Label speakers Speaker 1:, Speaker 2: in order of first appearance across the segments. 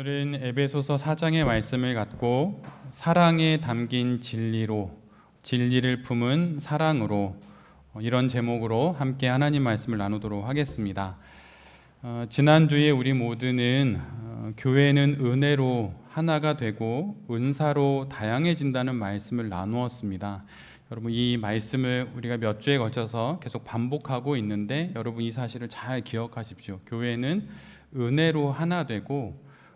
Speaker 1: 오늘은 에베소서 4장의 말씀을 갖고 사랑에 담긴 진리로, 진리를 품은 사랑으로, 이런 제목으로 함께 하나님 말씀을 나누도록 하겠습니다. 지난주에 우리 모두는 교회는 은혜로 하나가 되고 은사로 다양해진다는 말씀을 나누었습니다. 여러분, 이 말씀을 우리가 몇 주에 걸쳐서 계속 반복하고 있는데 여러분, 이 사실을 잘 기억하십시오. 교회는 은혜로 하나 되고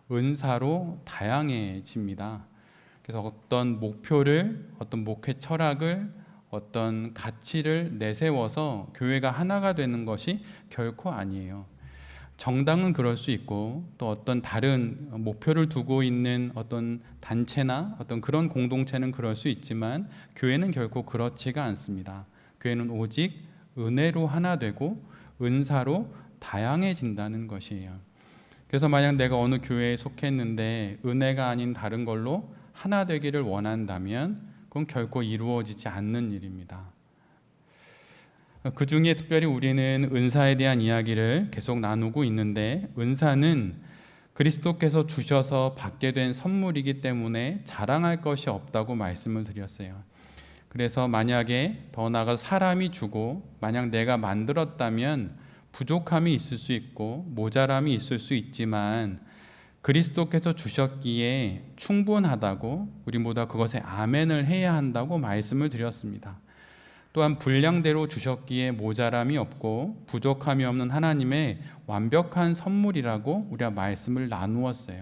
Speaker 1: 은사로 다양해집니다. 그래서 어떤 목표를, 어떤 목회 철학을, 어떤 가치를 내세워서 교회가 하나가 되는 것이 결코 아니에요. 정당은 그럴 수 있고 또 어떤 다른 목표를 두고 있는 어떤 단체나 어떤 그런 공동체는 그럴 수 있지만 교회는 결코 그렇지가 않습니다. 교회는 오직 은혜로 하나 되고 은사로 다양해진다는 것이에요. 그래서 만약 내가 어느 교회에 속했는데 은혜가 아닌 다른 걸로 하나 되기를 원한다면 그건 결코 이루어지지 않는 일입니다. 그 중에 특별히 우리는 은사에 대한 이야기를 계속 나누고 있는데, 은사는 그리스도께서 주셔서 받게 된 선물이기 때문에 자랑할 것이 없다고 말씀을 드렸어요. 그래서 만약에 더 나아가 사람이 주고 만약 내가 만들었다면 부족함이 있을 수 있고 모자람이 있을 수 있지만 그리스도께서 주셨기에 충분하다고, 우리 모두 그것에 아멘을 해야 한다고 말씀을 드렸습니다. 또한 분량대로 주셨기에 모자람이 없고 부족함이 없는 하나님의 완벽한 선물이라고 우리가 말씀을 나누었어요.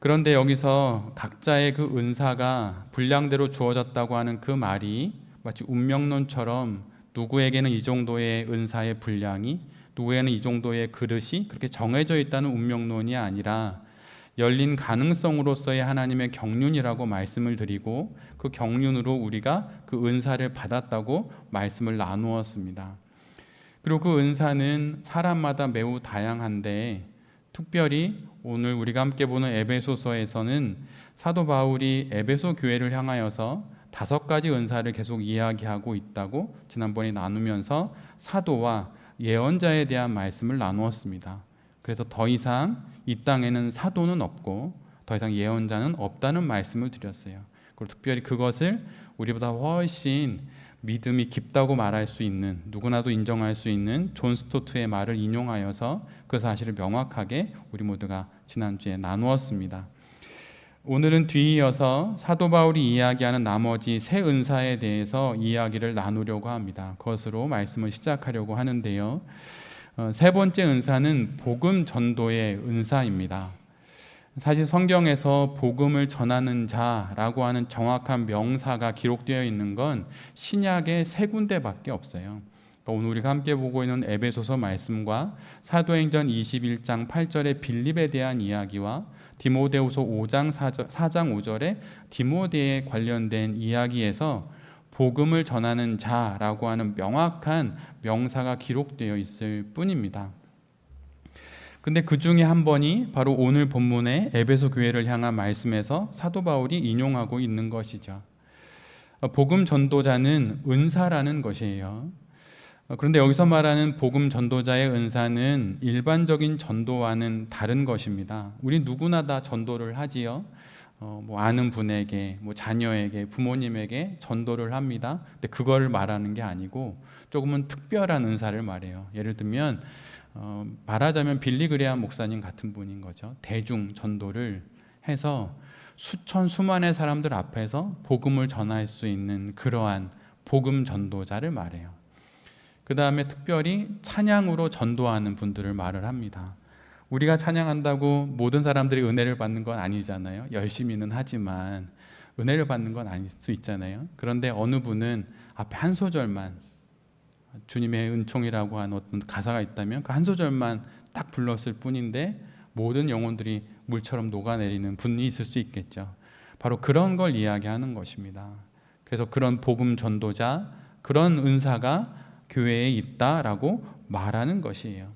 Speaker 1: 그런데 여기서 각자의 그 은사가 분량대로 주어졌다고 하는 그 말이 마치 운명론처럼 누구에게는 이 정도의 은사의 분량이, 누구에게는 이 정도의 그릇이 그렇게 정해져 있다는 운명론이 아니라 열린 가능성으로서의 하나님의 경륜이라고 말씀을 드리고, 그 경륜으로 우리가 그 은사를 받았다고 말씀을 나누었습니다. 그리고 그 은사는 사람마다 매우 다양한데, 특별히 오늘 우리가 함께 보는 에베소서에서는 사도 바울이 에베소 교회를 향하여서 5가지 은사를 계속 이야기하고 있다고 지난번에 나누면서 사도와 예언자에 대한 말씀을 나누었습니다. 그래서 더 이상 이 땅에는 사도는 없고 더 이상 예언자는 없다는 말씀을 드렸어요. 그리고 특별히 그것을 우리보다 훨씬 믿음이 깊다고 말할 수 있는, 누구나도 인정할 수 있는 존 스토트의 말을 인용하여서 그 사실을 명확하게 우리 모두가 지난주에 나누었습니다. 오늘은 뒤이어서 사도 바울이 이야기하는 나머지 세 은사에 대해서 이야기를 나누려고 합니다. 그것으로 말씀을 시작하려고 하는데요. 세 번째 은사는 복음 전도의 은사입니다. 사실 성경에서 복음을 전하는 자라고 하는 정확한 명사가 기록되어 있는 건 신약의 3군데밖에 없어요. 오늘 우리가 함께 보고 있는 에베소서 말씀과 사도행전 21장 8절의 빌립에 대한 이야기와 디모데후서 5장 4장 5절에 디모데에 관련된 이야기에서 복음을 전하는 자라고 하는 명확한 명사가 기록되어 있을 뿐입니다. 근데 그 중에 한 번이 바로 오늘 본문의 에베소 교회를 향한 말씀에서 사도 바울이 인용하고 있는 것이죠. 복음 전도자는 은사라는 것이에요. 그런데 여기서 말하는 복음 전도자의 은사는 일반적인 전도와는 다른 것입니다. 우리 누구나 다 전도를 하지요. 아는 분에게, 자녀에게, 부모님에게 전도를 합니다. 근데 그걸 말하는 게 아니고 조금은 특별한 은사를 말해요. 예를 들면 말하자면 빌리그레암 목사님 같은 분인 거죠. 대중 전도를 해서 수천 수만의 사람들 앞에서 복음을 전할 수 있는 그러한 복음 전도자를 말해요. 그 다음에 특별히 찬양으로 전도하는 분들을 말을 합니다. 우리가 찬양한다고 모든 사람들이 은혜를 받는 건 아니잖아요. 열심히는 하지만 은혜를 받는 건 아닐 수 있잖아요. 그런데 어느 분은 앞에 한 소절만, 주님의 은총이라고 하는 어떤 가사가 있다면 그 한 소절만 딱 불렀을 뿐인데 모든 영혼들이 물처럼 녹아내리는 분이 있을 수 있겠죠. 바로 그런 걸 이야기하는 것입니다. 그래서 그런 복음 전도자, 그런 은사가 교회에 있다라고 말하는 것이에요.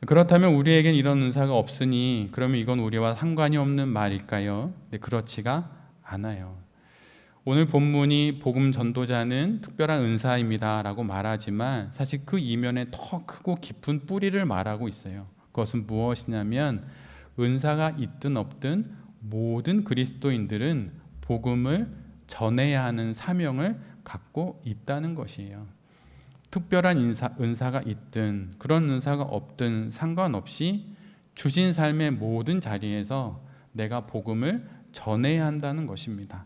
Speaker 1: 그렇다면 우리에겐 이런 은사가 없으니 그러면 이건 우리와 상관이 없는 말일까요? 네, 그렇지가 않아요. 오늘 본문이 복음 전도자는 특별한 은사입니다 라고 말하지만 사실 그 이면에 더 크고 깊은 뿌리를 말하고 있어요. 그것은 무엇이냐면 은사가 있든 없든 모든 그리스도인들은 복음을 전해야 하는 사명을 갖고 있다는 것이에요. 특별한 은사가 있든 그런 은사가 없든 상관없이 주신 삶의 모든 자리에서 내가 복음을 전해야 한다는 것입니다.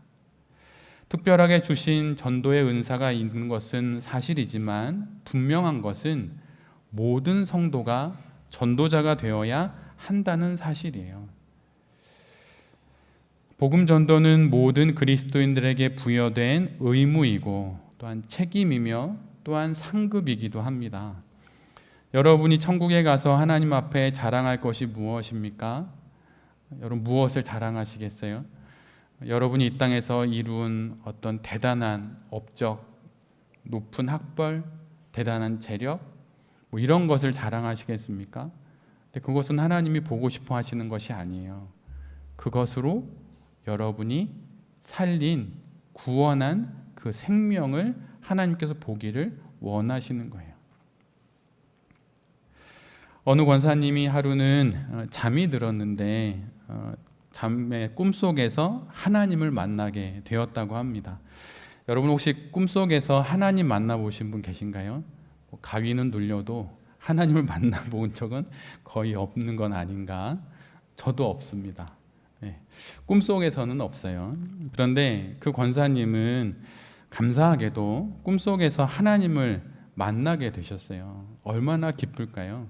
Speaker 1: 특별하게 주신 전도의 은사가 있는 것은 사실이지만 분명한 것은 모든 성도가 전도자가 되어야 한다는 사실이에요. 복음 전도는 모든 그리스도인들에게 부여된 의무이고 또한 책임이며 또한 상급이기도 합니다. 여러분이 천국에 가서 하나님 앞에 자랑할 것이 무엇입니까? 여러분 무엇을 자랑하시겠어요? 여러분이 이 땅에서 이룬 어떤 대단한 업적, 높은 학벌, 대단한 재력 이런 것을 자랑하시겠습니까? 근데 그것은 하나님이 보고 싶어 하시는 것이 아니에요. 그것으로 여러분이 살린 구원한 그 생명을 하나님께서 보기를 원하시는 거예요. 어느 권사님이 하루는 잠이 들었는데 잠의 꿈속에서 하나님을 만나게 되었다고 합니다. 여러분 혹시 꿈속에서 하나님 만나보신 분 계신가요? 가위는 눌려도 하나님을 만나본 적은 거의 없는 건 아닌가? 저도 없습니다. 네. 꿈속에서는 없어요. 그런데 그 권사님은 감사하게도 꿈속에서 하나님을 만나게 되셨어요. 얼마나 기쁠까요?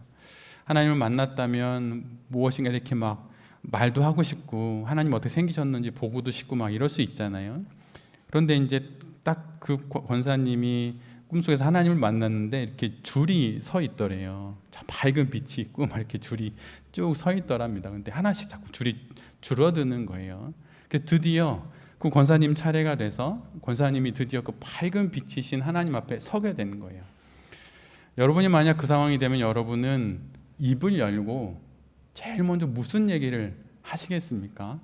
Speaker 1: 하나님을 만났다면 무엇인가 이렇게 막 말도 하고 싶고 하나님 어떻게 생기셨는지 보고도 싶고 막 이럴 수 있잖아요. 그런데 이제 딱 그 권사님이 꿈속에서 하나님을 만났는데 이렇게 줄이 서 있더래요. 참 밝은 빛이 있고 막 이렇게 줄이 쭉 서 있더랍니다. 근데 하나씩 자꾸 줄이 줄어드는 거예요. 그래서 드디어 그 권사님 차례가 돼서 권사님이 드디어 그 밝은 빛이신 하나님 앞에 서게 되는 거예요. 여러분이 만약 그 상황이 되면 여러분은 입을 열고 제일 먼저 무슨 얘기를 하시겠습니까?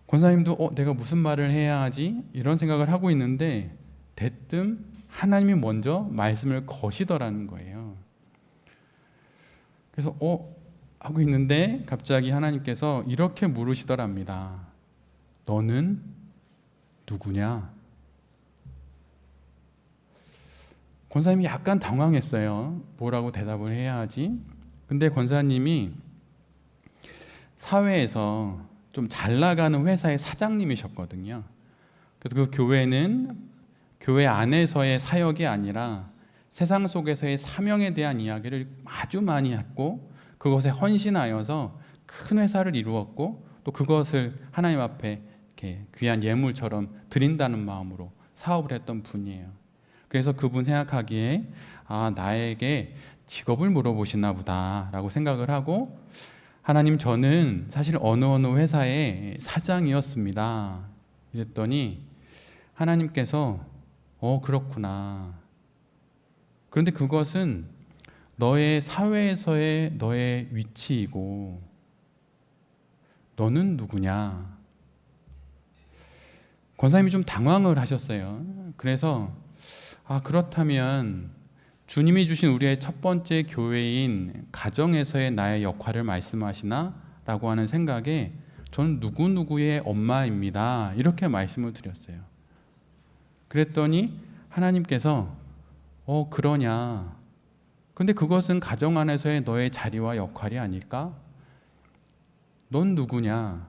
Speaker 1: 권사님도 내가 무슨 말을 해야 하지? 이런 생각을 하고 있는데 대뜸 하나님이 먼저 말씀을 거시더라는 거예요. 그래서 하고 있는데 갑자기 하나님께서 이렇게 물으시더랍니다. 너는 누구냐? 권사님이 약간 당황했어요. 뭐라고 대답을 해야 하지? 근데 권사님이 사회에서 좀 잘 나가는 회사의 사장님이셨거든요. 그래서 그 교회는 교회 안에서의 사역이 아니라 세상 속에서의 사명에 대한 이야기를 아주 많이 했고 그것에 헌신하여서 큰 회사를 이루었고 또 그것을 하나님 앞에 이렇게 귀한 예물처럼 드린다는 마음으로 사업을 했던 분이에요. 그래서 그분 생각하기에 나에게 직업을 물어보시나 보다라고 생각을 하고 하나님 저는 사실 어느 회사의 사장이었습니다. 이랬더니 하나님께서 그렇구나. 그런데 그것은 너의 사회에서의 너의 위치이고 너는 누구냐? 권사님이 좀 당황을 하셨어요. 그래서 그렇다면 주님이 주신 우리의 첫 번째 교회인 가정에서의 나의 역할을 말씀하시나? 라고 하는 생각에 저는 누구누구의 엄마입니다. 이렇게 말씀을 드렸어요. 그랬더니 하나님께서 그러냐? 근데 그것은 가정 안에서의 너의 자리와 역할이 아닐까? 넌 누구냐?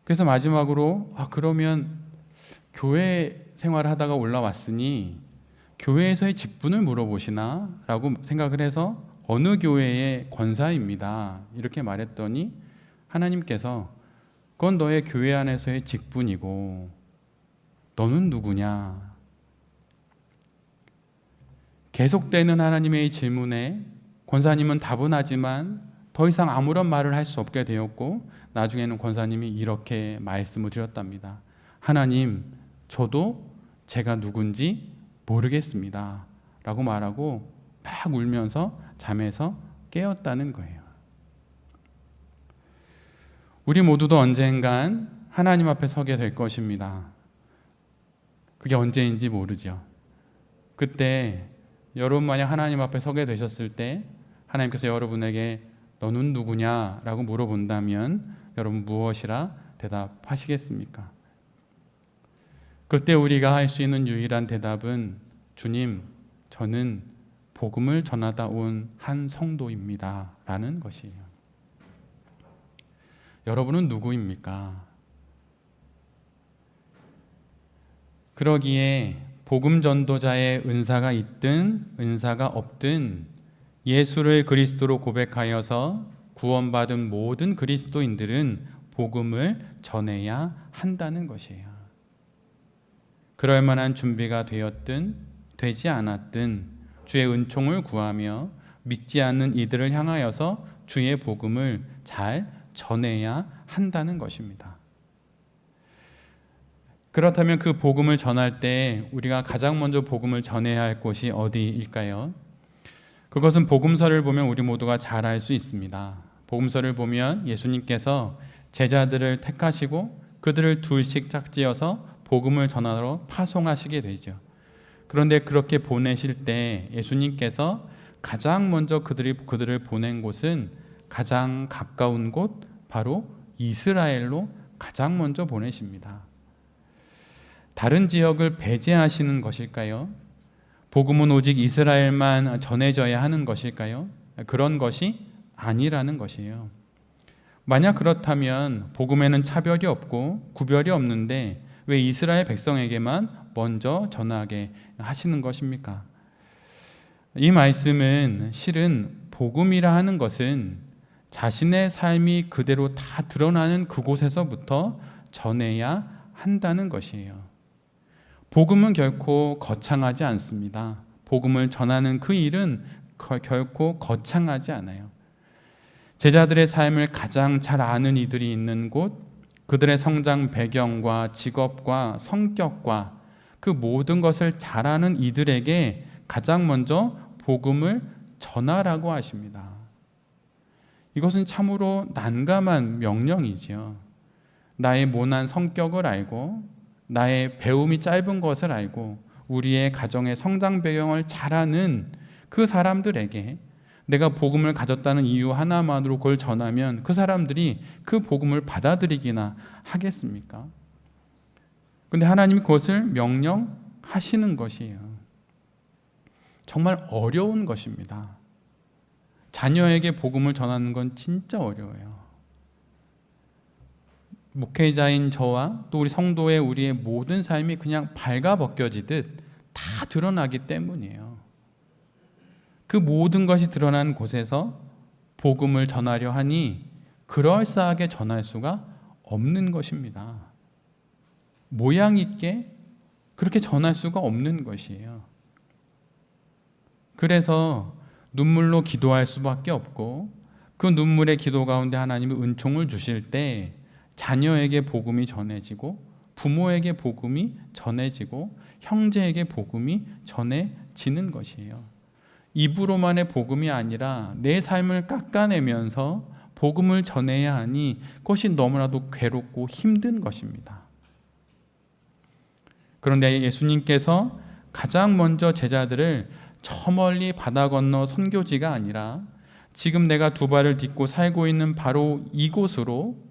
Speaker 1: 그래서 마지막으로 그러면 교회 생활을 하다가 올라왔으니 교회에서의 직분을 물어보시나? 라고 생각을 해서 어느 교회의 권사입니다. 이렇게 말했더니 하나님께서 그건 너의 교회 안에서의 직분이고 너는 누구냐? 계속되는 하나님의 질문에 권사님은 답은 하지만 더 이상 아무런 말을 할 수 없게 되었고 나중에는 권사님이 이렇게 말씀을 드렸답니다. 하나님, 저도 제가 누군지 모르겠습니다. 라고 말하고 막 울면서 잠에서 깨었다는 거예요. 우리 모두도 언젠간 하나님 앞에 서게 될 것입니다. 그게 언제인지 모르죠. 그때 여러분 만약 하나님 앞에 서게 되셨을 때 하나님께서 여러분에게 너는 누구냐라고 물어본다면 여러분 무엇이라 대답하시겠습니까? 그때 우리가 할 수 있는 유일한 대답은 주님, 저는 복음을 전하다 온 한 성도입니다 라는 것이에요. 여러분은 누구입니까? 그러기에 복음 전도자의 은사가 있든 은사가 없든 예수를 그리스도로 고백하여서 구원받은 모든 그리스도인들은 복음을 전해야 한다는 것이에요. 그럴 만한 준비가 되었든 되지 않았든 주의 은총을 구하며 믿지 않는 이들을 향하여서 주의 복음을 잘 전해야 한다는 것입니다. 그렇다면 그 복음을 전할 때 우리가 가장 먼저 복음을 전해야 할 곳이 어디일까요? 그것은 복음서를 보면 우리 모두가 잘 알 수 있습니다. 복음서를 보면 예수님께서 제자들을 택하시고 그들을 둘씩 짝지어서 복음을 전하러 파송하시게 되죠. 그런데 그렇게 보내실 때 예수님께서 가장 먼저 그들을 보낸 곳은 가장 가까운 곳, 바로 이스라엘로 가장 먼저 보내십니다. 다른 지역을 배제하시는 것일까요? 복음은 오직 이스라엘만 전해져야 하는 것일까요? 그런 것이 아니라는 것이에요. 만약 그렇다면 복음에는 차별이 없고 구별이 없는데 왜 이스라엘 백성에게만 먼저 전하게 하시는 것입니까? 이 말씀은 실은 복음이라 하는 것은 자신의 삶이 그대로 다 드러나는 그곳에서부터 전해야 한다는 것이에요. 복음은 결코 거창하지 않습니다. 복음을 전하는 그 일은 결코 거창하지 않아요. 제자들의 삶을 가장 잘 아는 이들이 있는 곳, 그들의 성장 배경과 직업과 성격과 그 모든 것을 잘 아는 이들에게 가장 먼저 복음을 전하라고 하십니다. 이것은 참으로 난감한 명령이지요. 나의 모난 성격을 알고 나의 배움이 짧은 것을 알고 우리의 가정의 성장 배경을 잘 아는 그 사람들에게 내가 복음을 가졌다는 이유 하나만으로 그걸 전하면 그 사람들이 그 복음을 받아들이기나 하겠습니까? 그런데 하나님이 그것을 명령하시는 것이에요. 정말 어려운 것입니다. 자녀에게 복음을 전하는 건 진짜 어려워요. 목회자인 저와 또 우리 성도의 우리의 모든 삶이 그냥 발가벗겨지듯 다 드러나기 때문이에요. 그 모든 것이 드러난 곳에서 복음을 전하려 하니 그럴싸하게 전할 수가 없는 것입니다. 모양 있게 그렇게 전할 수가 없는 것이에요. 그래서 눈물로 기도할 수밖에 없고 그 눈물의 기도 가운데 하나님이 은총을 주실 때 자녀에게 복음이 전해지고 부모에게 복음이 전해지고 형제에게 복음이 전해지는 것이에요. 입으로만의 복음이 아니라 내 삶을 깎아내면서 복음을 전해야 하니 그것이 너무나도 괴롭고 힘든 것입니다. 그런데 예수님께서 가장 먼저 제자들을 저 멀리 바다 건너 선교지가 아니라 지금 내가 두 발을 딛고 살고 있는 바로 이곳으로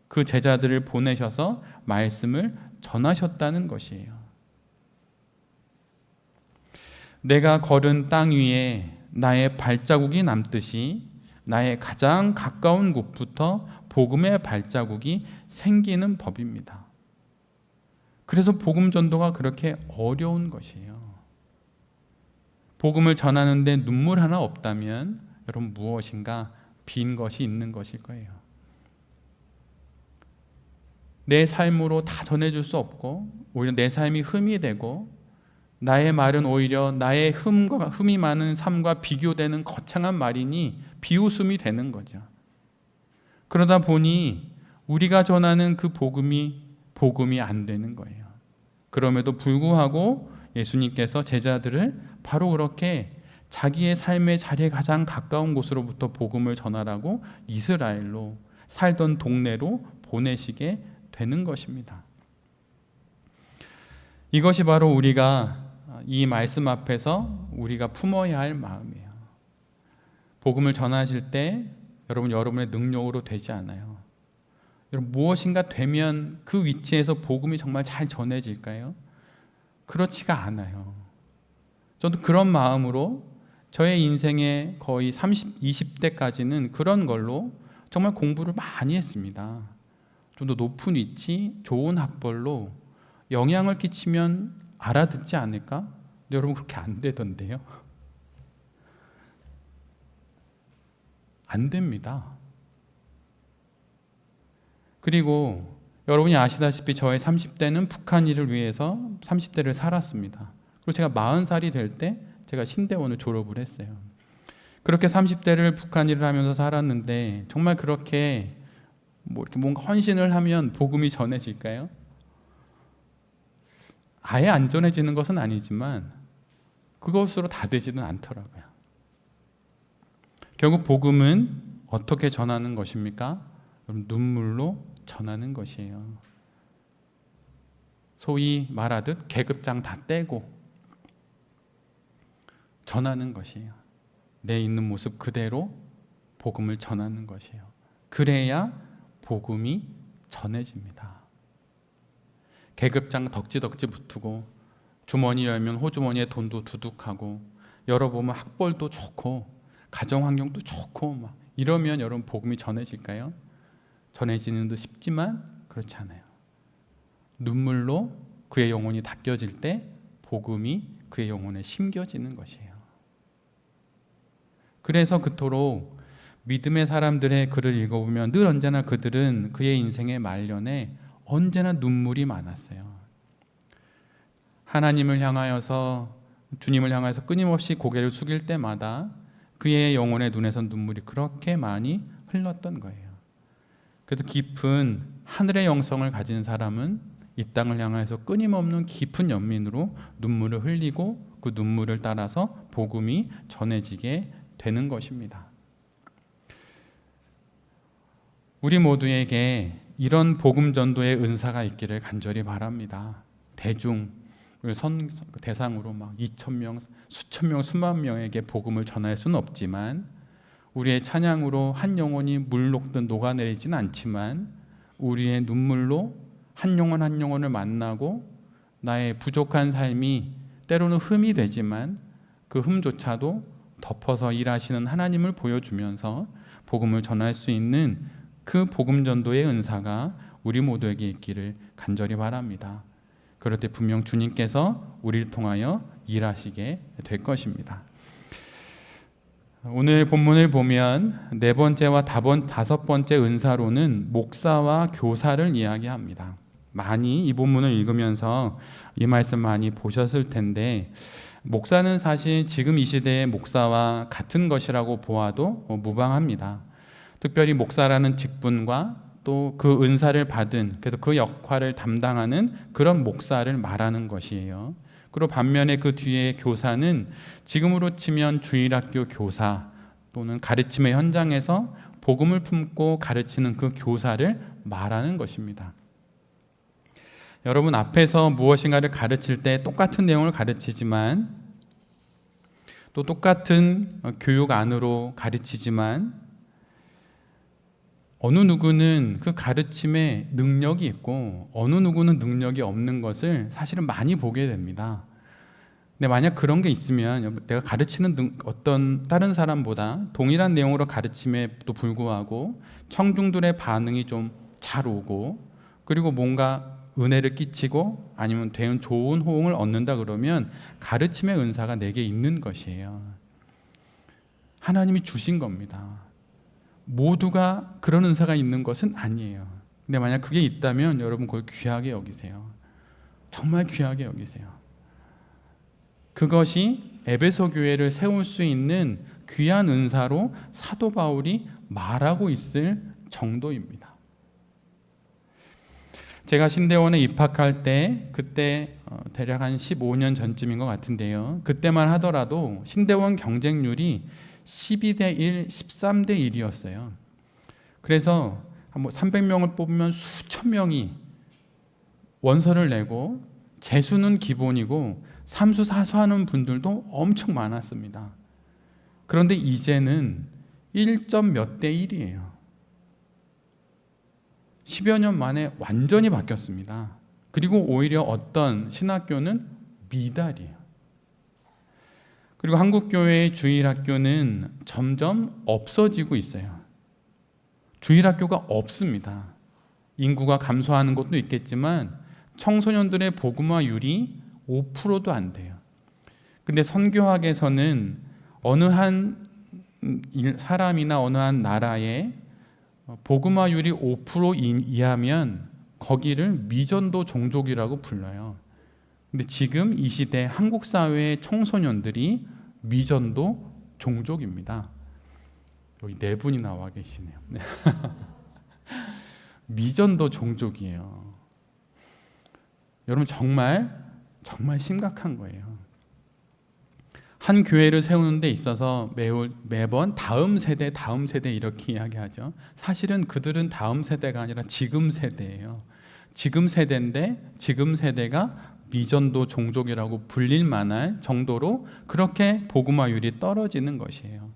Speaker 1: 그 제자들을 보내셔서 말씀을 전하셨다는 것이에요. 내가 걸은 땅 위에 나의 발자국이 남듯이 나의 가장 가까운 곳부터 복음의 발자국이 생기는 법입니다. 그래서 복음 전도가 그렇게 어려운 것이에요. 복음을 전하는데 눈물 하나 없다면 여러분 무엇인가 빈 것이 있는 것일 거예요. 내 삶으로 다 전해줄 수 없고 오히려 내 삶이 흠이 되고 나의 말은 오히려 나의 흠이 많은 삶과 비교되는 거창한 말이니 비웃음이 되는 거죠. 그러다 보니 우리가 전하는 그 복음이 안 되는 거예요. 그럼에도 불구하고 예수님께서 제자들을 바로 그렇게 자기의 삶의 자리에 가장 가까운 곳으로부터 복음을 전하라고 이스라엘로 살던 동네로 보내시게 되는 것입니다. 이것이 바로 우리가 이 말씀 앞에서 우리가 품어야 할 마음이에요. 복음을 전하실 때 여러분의 능력으로 되지 않아요. 여러분, 무엇인가 되면 그 위치에서 복음이 정말 잘 전해질까요? 그렇지가 않아요. 저도 그런 마음으로 저의 인생의 거의 20대까지는 그런 걸로 정말 공부를 많이 했습니다. 좀 더 높은 위치, 좋은 학벌로 영향을 끼치면 알아듣지 않을까? 근데 여러분, 그렇게 안 되던데요. 안 됩니다. 그리고 여러분이 아시다시피 저의 30대는 북한 일을 위해서 30대를 살았습니다. 그리고 제가 40살이 될 때 제가 신대원을 졸업을 했어요. 그렇게 30대를 북한 일을 하면서 살았는데 정말 그렇게 이렇게 뭔가 헌신을 하면 복음이 전해질까요? 아예 안 전해지는 것은 아니지만 그것으로 다 되지는 않더라고요. 결국 복음은 어떻게 전하는 것입니까? 눈물로 전하는 것이에요. 소위 말하듯 계급장 다 떼고 전하는 것이에요. 내 있는 모습 그대로 복음을 전하는 것이에요. 그래야 복음이 전해집니다. 계급장 덕지덕지 붙고 주머니 열면 호주머니에 돈도 두둑하고 열어보면 학벌도 좋고 가정환경도 좋고 막 이러면 여러분 복음이 전해질까요? 전해지는 듯 싶지만 그렇지 않아요. 눈물로 그의 영혼이 닦여질 때 복음이 그의 영혼에 심겨지는 것이에요. 그래서 그토록 믿음의 사람들의 글을 읽어보면 늘 언제나 그들은 그의 인생의 말년에 언제나 눈물이 많았어요. 하나님을 향하여서, 주님을 향하여서 끊임없이 고개를 숙일 때마다 그의 영혼의 눈에서 눈물이 그렇게 많이 흘렀던 거예요. 그래서 깊은 하늘의 영성을 가진 사람은 이 땅을 향하여서 끊임없는 깊은 연민으로 눈물을 흘리고 그 눈물을 따라서 복음이 전해지게 되는 것입니다. 우리 모두에게 이런 복음 전도의 은사가 있기를 간절히 바랍니다. 대중을 대상으로 막 2,000명, 수천 명, 수만 명에게 복음을 전할 수는 없지만 우리의 찬양으로 한 영혼이 물 녹듯 녹아내리지는 않지만 우리의 눈물로 한 영혼 한 영혼을 만나고 나의 부족한 삶이 때로는 흠이 되지만 그 흠조차도 덮어서 일하시는 하나님을 보여주면서 복음을 전할 수 있는 그 복음 전도의 은사가 우리 모두에게 있기를 간절히 바랍니다. 그럴 때 분명 주님께서 우리를 통하여 일하시게 될 것입니다. 오늘 본문을 보면 네 번째와 다섯 번째 은사로는 목사와 교사를 이야기합니다. 많이 이 본문을 읽으면서 이 말씀 많이 보셨을 텐데 목사는 사실 지금 이 시대의 목사와 같은 것이라고 보아도 무방합니다. 특별히 목사라는 직분과 또 그 은사를 받은, 그래서 그 역할을 담당하는 그런 목사를 말하는 것이에요. 그리고 반면에 그 뒤에 교사는 지금으로 치면 주일학교 교사 또는 가르침의 현장에서 복음을 품고 가르치는 그 교사를 말하는 것입니다. 여러분, 앞에서 무엇인가를 가르칠 때 똑같은 내용을 가르치지만 또 똑같은 교육 안으로 가르치지만 어느 누구는 그 가르침에 능력이 있고 어느 누구는 능력이 없는 것을 사실은 많이 보게 됩니다. 근데 만약 그런 게 있으면 내가 가르치는 어떤 다른 사람보다 동일한 내용으로 가르침에도 불구하고 청중들의 반응이 좀 잘 오고 그리고 뭔가 은혜를 끼치고 아니면 대응 좋은 호응을 얻는다 그러면 가르침의 은사가 내게 있는 것이에요. 하나님이 주신 겁니다. 모두가 그런 은사가 있는 것은 아니에요. 근데 만약 그게 있다면 여러분 그걸 귀하게 여기세요. 정말 귀하게 여기세요. 그것이 에베소 교회를 세울 수 있는 귀한 은사로 사도 바울이 말하고 있을 정도입니다. 제가 신대원에 입학할 때 그때 대략 한 15년 전쯤인 것 같은데요. 그때만 하더라도 신대원 경쟁률이 12대 1, 13대 1이었어요. 그래서 300명을 뽑으면 수천 명이 원서를 내고 재수는 기본이고 삼수 사수하는 분들도 엄청 많았습니다. 그런데 이제는 1점 몇 대 1이에요. 10여 년 만에 완전히 바뀌었습니다. 그리고 오히려 어떤 신학교는 미달이에요. 그리고 한국교회의 주일학교는 점점 없어지고 있어요. 주일학교가 없습니다. 인구가 감소하는 것도 있겠지만 청소년들의 복음화율이 5%도 안 돼요. 근데 선교학에서는 어느 한 사람이나 어느 한 나라의 복음화율이 5% 이하면 거기를 미전도 종족이라고 불러요. 근데 지금 이 시대 한국 사회의 청소년들이 미전도 종족입니다. 여기 4분이 나와 계시네요. 미전도 종족이에요. 여러분 정말 심각한 거예요. 한 교회를 세우는 데 있어서 매번 다음 세대 이렇게 이야기하죠. 사실은 그들은 다음 세대가 아니라 지금 세대예요. 지금 세대인데 지금 세대가 미전도 종족이라고 불릴 만할 정도로 그렇게 복음화율이 떨어지는 것이에요.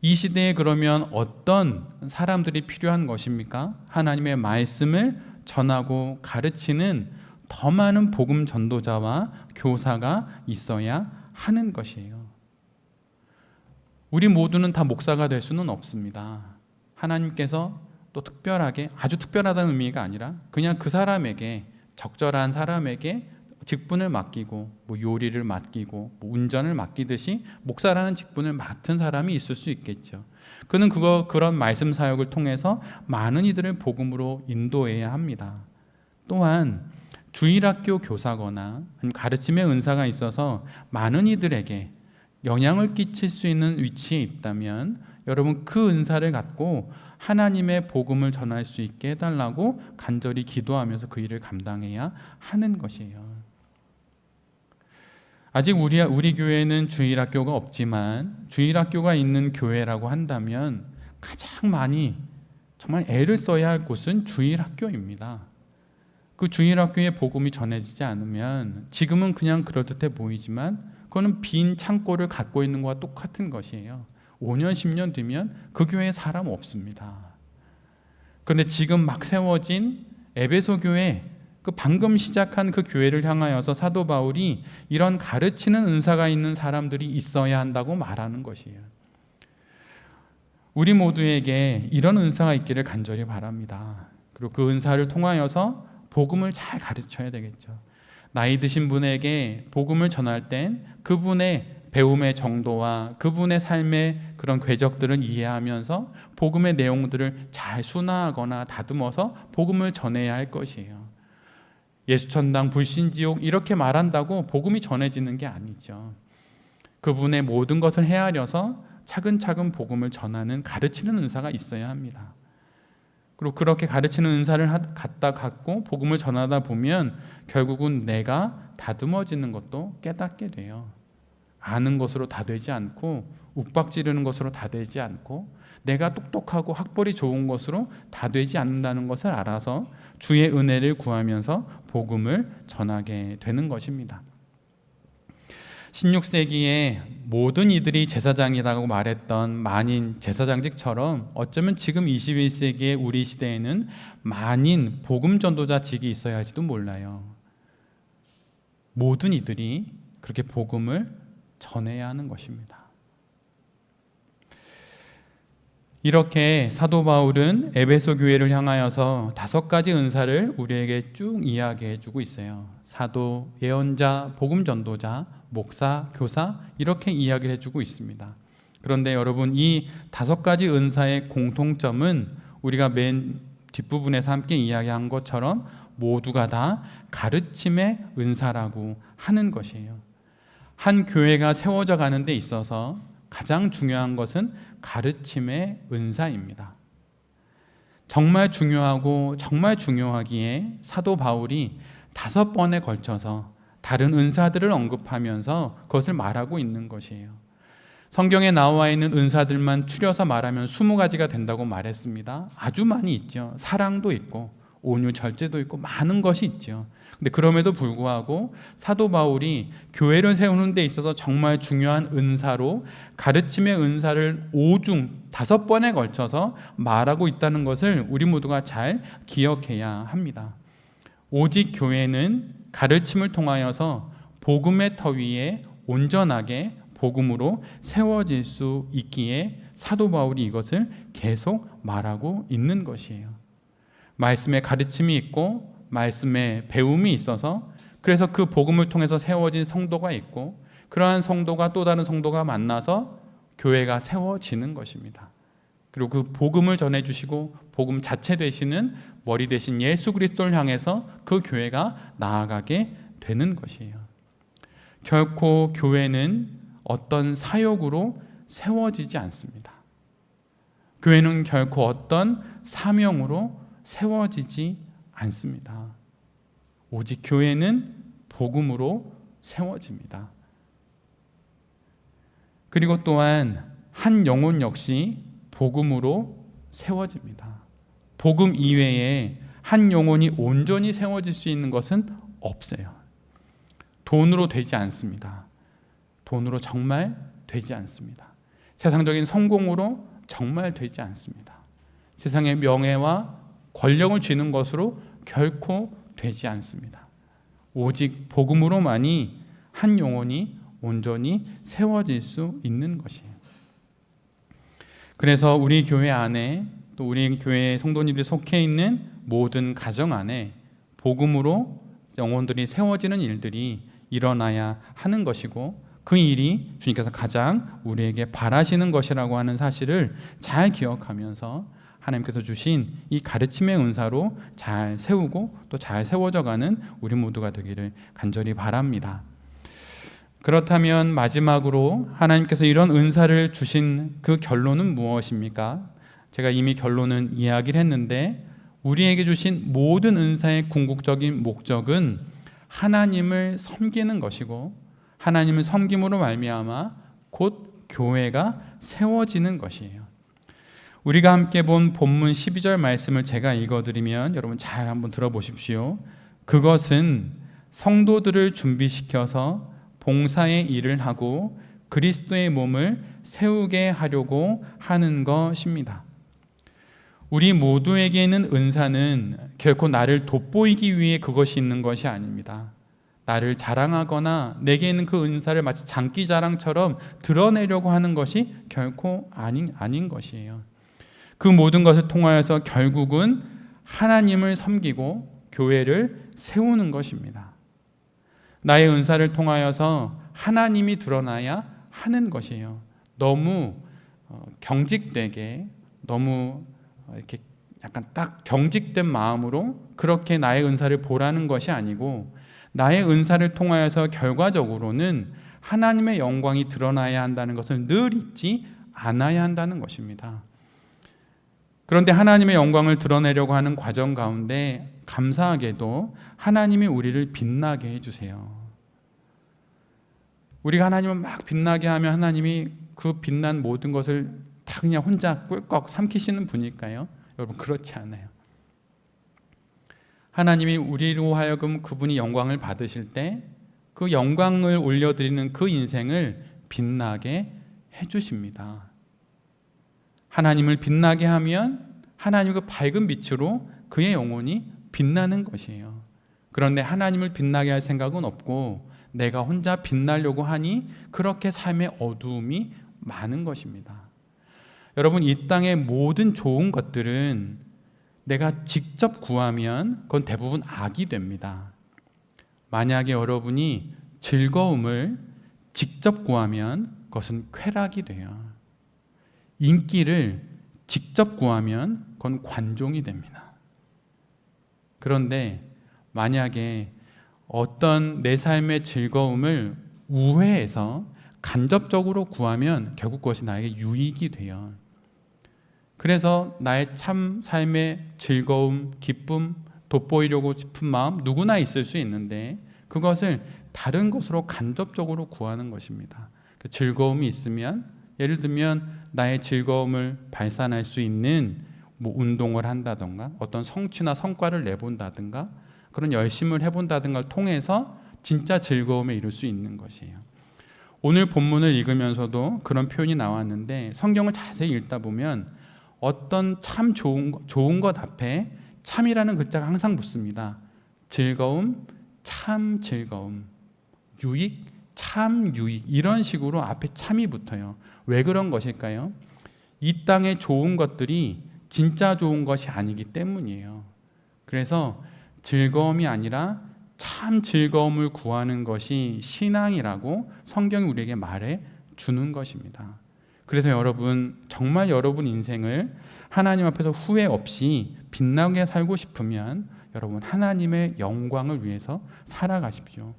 Speaker 1: 이 시대에 그러면 어떤 사람들이 필요한 것입니까? 하나님의 말씀을 전하고 가르치는 더 많은 복음 전도자와 교사가 있어야 하는 것이에요. 우리 모두는 다 목사가 될 수는 없습니다. 하나님께서 또 특별하게, 아주 특별하다는 의미가 아니라 그냥 그 사람에게, 적절한 사람에게 직분을 맡기고 요리를 맡기고 운전을 맡기듯이 목사라는 직분을 맡은 사람이 있을 수 있겠죠. 그는 그런 말씀 사역을 통해서 많은 이들을 복음으로 인도해야 합니다. 또한 주일학교 교사거나 가르침의 은사가 있어서 많은 이들에게 영향을 끼칠 수 있는 위치에 있다면 여러분 그 은사를 갖고 하나님의 복음을 전할 수 있게 해달라고 간절히 기도하면서 그 일을 감당해야 하는 것이에요. 아직 우리 교회는 주일학교가 없지만 주일학교가 있는 교회라고 한다면 가장 많이 정말 애를 써야 할 곳은 주일학교입니다. 그 주일학교에 복음이 전해지지 않으면 지금은 그냥 그럴듯해 보이지만 그거는 빈 창고를 갖고 있는 것과 똑같은 것이에요. 5년 10년 뒤면 그 교회에 사람 없습니다. 그런데 지금 막 세워진 에베소 교회, 그 방금 시작한 그 교회를 향하여서 사도 바울이 이런 가르치는 은사가 있는 사람들이 있어야 한다고 말하는 것이에요. 우리 모두에게 이런 은사가 있기를 간절히 바랍니다. 그리고 그 은사를 통하여서 복음을 잘 가르쳐야 되겠죠. 나이 드신 분에게 복음을 전할 땐 그분의 배움의 정도와 그분의 삶의 그런 궤적들을 이해하면서 복음의 내용들을 잘 순화하거나 다듬어서 복음을 전해야 할 것이에요. 예수천당 불신지옥 이렇게 말한다고 복음이 전해지는 게 아니죠. 그분의 모든 것을 헤아려서 차근차근 복음을 전하는 가르치는 은사가 있어야 합니다. 그리고 그렇게 가르치는 은사를 갖고 복음을 전하다 보면 결국은 내가 다듬어지는 것도 깨닫게 돼요. 아는 것으로 다 되지 않고 욱박지르는 것으로 다 되지 않고 내가 똑똑하고 학벌이 좋은 것으로 다 되지 않는다는 것을 알아서 주의 은혜를 구하면서 복음을 전하게 되는 것입니다. 16세기에 모든 이들이 제사장이라고 말했던 만인 제사장직처럼 어쩌면 지금 21세기의 우리 시대에는 만인 복음 전도자직이 있어야 할지도 몰라요. 모든 이들이 그렇게 복음을 전해야 하는 것입니다. 이렇게 사도 바울은 에베소 교회를 향하여서 5가지 은사를 우리에게 쭉 이야기해 주고 있어요. 사도, 예언자, 복음 전도자, 목사, 교사 이렇게 이야기를 해주고 있습니다. 그런데 여러분 이 5가지 은사의 공통점은 우리가 맨 뒷부분에서 함께 이야기한 것처럼 모두가 다 가르침의 은사라고 하는 것이에요. 한 교회가 세워져 가는 데 있어서 가장 중요한 것은 가르침의 은사입니다. 정말 중요하고 정말 중요하기에 사도 바울이 5번에 걸쳐서 다른 은사들을 언급하면서 그것을 말하고 있는 것이에요. 성경에 나와 있는 은사들만 추려서 말하면 20가지가 된다고 말했습니다. 아주 많이 있죠. 사랑도 있고 온유, 절제도 있고 많은 것이 있죠. 근데 그럼에도 불구하고 사도 바울이 교회를 세우는 데 있어서 정말 중요한 은사로 가르침의 은사를 5중 5번에 걸쳐서 말하고 있다는 것을 우리 모두가 잘 기억해야 합니다. 오직 교회는 가르침을 통하여서 복음의 터 위에 온전하게 복음으로 세워질 수 있기에 사도 바울이 이것을 계속 말하고 있는 것이에요. 말씀의 가르침이 있고 말씀의 배움이 있어서 그래서 그 복음을 통해서 세워진 성도가 있고 그러한 성도가 또 다른 성도가 만나서 교회가 세워지는 것입니다. 그리고 그 복음을 전해주시고 복음 자체 되시는 머리 되신 예수 그리스도를 향해서 그 교회가 나아가게 되는 것이에요. 결코 교회는 어떤 사역으로 세워지지 않습니다. 교회는 결코 어떤 사명으로 세워지지 않습니다. 오직 교회는 복음으로 세워집니다. 그리고 또한 한 영혼 역시 복음으로 세워집니다. 복음 이외에 한 영혼이 온전히 세워질 수 있는 것은 없어요. 돈으로 되지 않습니다. 돈으로 정말 되지 않습니다. 세상적인 성공으로 정말 되지 않습니다. 세상의 명예와 권력을 쥐는 것으로 결코 되지 않습니다. 오직 복음으로만이 한 영혼이 온전히 세워질 수 있는 것이에요. 그래서 우리 교회 안에 또 우리 교회 성도님들이 속해 있는 모든 가정 안에 복음으로 영혼들이 세워지는 일들이 일어나야 하는 것이고 그 일이 주님께서 가장 우리에게 바라시는 것이라고 하는 사실을 잘 기억하면서 하나님께서 주신 이 가르침의 은사로 잘 세우고 또 잘 세워져가는 우리 모두가 되기를 간절히 바랍니다. 그렇다면 마지막으로 하나님께서 이런 은사를 주신 그 결론은 무엇입니까? 제가 이미 결론은 이야기를 했는데 우리에게 주신 모든 은사의 궁극적인 목적은 하나님을 섬기는 것이고 하나님을 섬김으로 말미암아 곧 교회가 세워지는 것이에요. 우리가 함께 본 본문 12절 말씀을 제가 읽어드리면 여러분 잘 한번 들어보십시오. 그것은 성도들을 준비시켜서 봉사의 일을 하고 그리스도의 몸을 세우게 하려고 하는 것입니다. 우리 모두에게 있는 은사는 결코 나를 돋보이기 위해 그것이 있는 것이 아닙니다. 나를 자랑하거나 내게 있는 그 은사를 마치 장기자랑처럼 드러내려고 하는 것이 결코 아닌 것이에요. 그 모든 것을 통하여서 결국은 하나님을 섬기고 교회를 세우는 것입니다. 나의 은사를 통하여서 하나님이 드러나야 하는 것이에요. 너무 경직되게 너무 이렇게 약간 딱 경직된 마음으로 그렇게 나의 은사를 보라는 것이 아니고 나의 은사를 통하여서 결과적으로는 하나님의 영광이 드러나야 한다는 것을 늘 잊지 않아야 한다는 것입니다. 그런데 하나님의 영광을 드러내려고 하는 과정 가운데 감사하게도 하나님이 우리를 빛나게 해주세요. 우리가 하나님을 막 빛나게 하면 하나님이 그 빛난 모든 것을 다 그냥 혼자 꿀꺽 삼키시는 분일까요? 여러분 그렇지 않아요. 하나님이 우리로 하여금 그분이 영광을 받으실 때 그 영광을 올려드리는 그 인생을 빛나게 해주십니다. 하나님을 빛나게 하면 하나님 그 밝은 빛으로 그의 영혼이 빛나는 것이에요. 그런데 하나님을 빛나게 할 생각은 없고 내가 혼자 빛나려고 하니 그렇게 삶의 어두움이 많은 것입니다. 여러분 이 땅의 모든 좋은 것들은 내가 직접 구하면 그건 대부분 악이 됩니다. 만약에 여러분이 즐거움을 직접 구하면 그것은 쾌락이 돼요. 인기를 직접 구하면 그건 관종이 됩니다. 그런데 만약에 어떤 내 삶의 즐거움을 우회해서 간접적으로 구하면 결국 그것이 나에게 유익이 돼요. 그래서 나의 참 삶의 즐거움, 기쁨, 돋보이려고 싶은 마음 누구나 있을 수 있는데 그것을 다른 것으로 간접적으로 구하는 것입니다. 그 즐거움이 있으면 예를 들면 나의 즐거움을 발산할 수 있는 뭐 운동을 한다던가 어떤 성취나 성과를 내본다든가 그런 열심을 해본다든가를 통해서 진짜 즐거움에 이룰 수 있는 것이에요. 오늘 본문을 읽으면서도 그런 표현이 나왔는데 성경을 자세히 읽다 보면 어떤 참 좋은 것 앞에 참이라는 글자가 항상 붙습니다. 즐거움, 참 즐거움, 유익, 참 유익, 이런 식으로 앞에 참이 붙어요. 왜 그런 것일까요? 이 땅의 좋은 것들이 진짜 좋은 것이 아니기 때문이에요. 그래서 즐거움이 아니라 참 즐거움을 구하는 것이 신앙이라고 성경이 우리에게 말해 주는 것입니다. 그래서 여러분, 정말 여러분 인생을 하나님 앞에서 후회 없이 빛나게 살고 싶으면 여러분 하나님의 영광을 위해서 살아가십시오.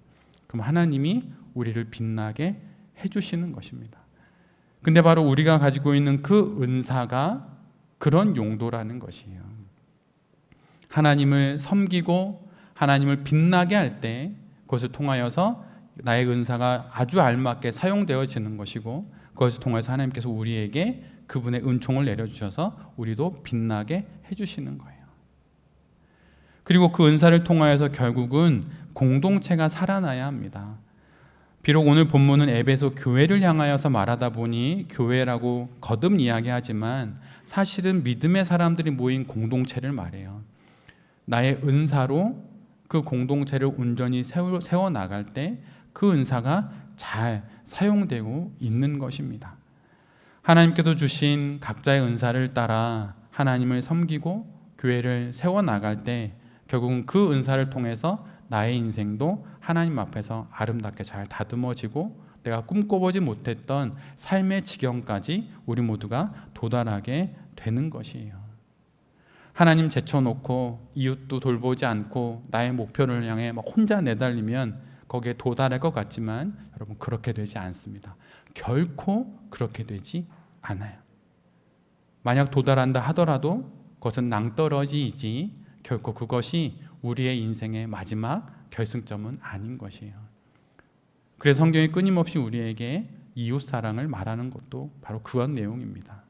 Speaker 1: 그럼 하나님이 우리를 빛나게 해주시는 것입니다. 근데 바로 우리가 가지고 있는 그 은사가 그런 용도라는 것이에요. 하나님을 섬기고 하나님을 빛나게 할 때 그것을 통하여서 나의 은사가 아주 알맞게 사용되어지는 것이고 그것을 통해서 하나님께서 우리에게 그분의 은총을 내려주셔서 우리도 빛나게 해주시는 거예요. 그리고 그 은사를 통하여서 결국은 공동체가 살아나야 합니다. 비록 오늘 본문은 에베소 교회를 향하여서 말하다 보니 교회라고 거듭 이야기하지만 사실은 믿음의 사람들이 모인 공동체를 말해요. 나의 은사로 그 공동체를 온전히 세워나갈 때 그 은사가 잘 사용되고 있는 것입니다. 하나님께서 주신 각자의 은사를 따라 하나님을 섬기고 교회를 세워나갈 때 결국은 그 은사를 통해서 나의 인생도 하나님 앞에서 아름답게 잘 다듬어지고 내가 꿈꿔보지 못했던 삶의 지경까지 우리 모두가 도달하게 되는 것이에요. 하나님 제쳐놓고 이웃도 돌보지 않고 나의 목표를 향해 막 혼자 내달리면 거기에 도달할 것 같지만 여러분 그렇게 되지 않습니다. 결코 그렇게 되지 않아요. 만약 도달한다 하더라도 그것은 낭떠러지이지 결코 그것이 우리의 인생의 마지막 결승점은 아닌 것이에요. 그래서 성경이 끊임없이 우리에게 이웃사랑을 말하는 것도 바로 그런 내용입니다.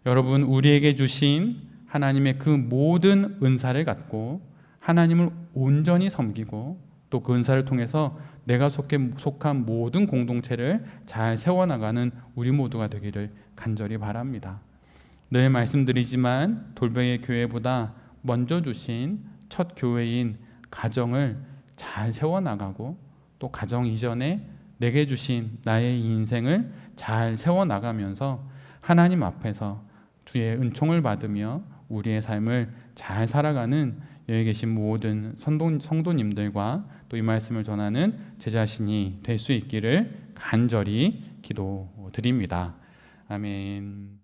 Speaker 1: 여러분, 우리에게 주신 하나님의 그 모든 은사를 갖고 하나님을 온전히 섬기고 또 그 은사를 통해서 내가 속한 모든 공동체를 잘 세워나가는 우리 모두가 되기를 간절히 바랍니다. 늘 말씀드리지만 돌베개 교회보다 먼저 주신 첫 교회인 가정을 잘 세워나가고 또 가정 이전에 내게 주신 나의 인생을 잘 세워나가면서 하나님 앞에서 주의 은총을 받으며 우리의 삶을 잘 살아가는 여기 계신 모든 성도님들과 또 이 말씀을 전하는 제 자신이 될 수 있기를 간절히 기도드립니다. 아멘.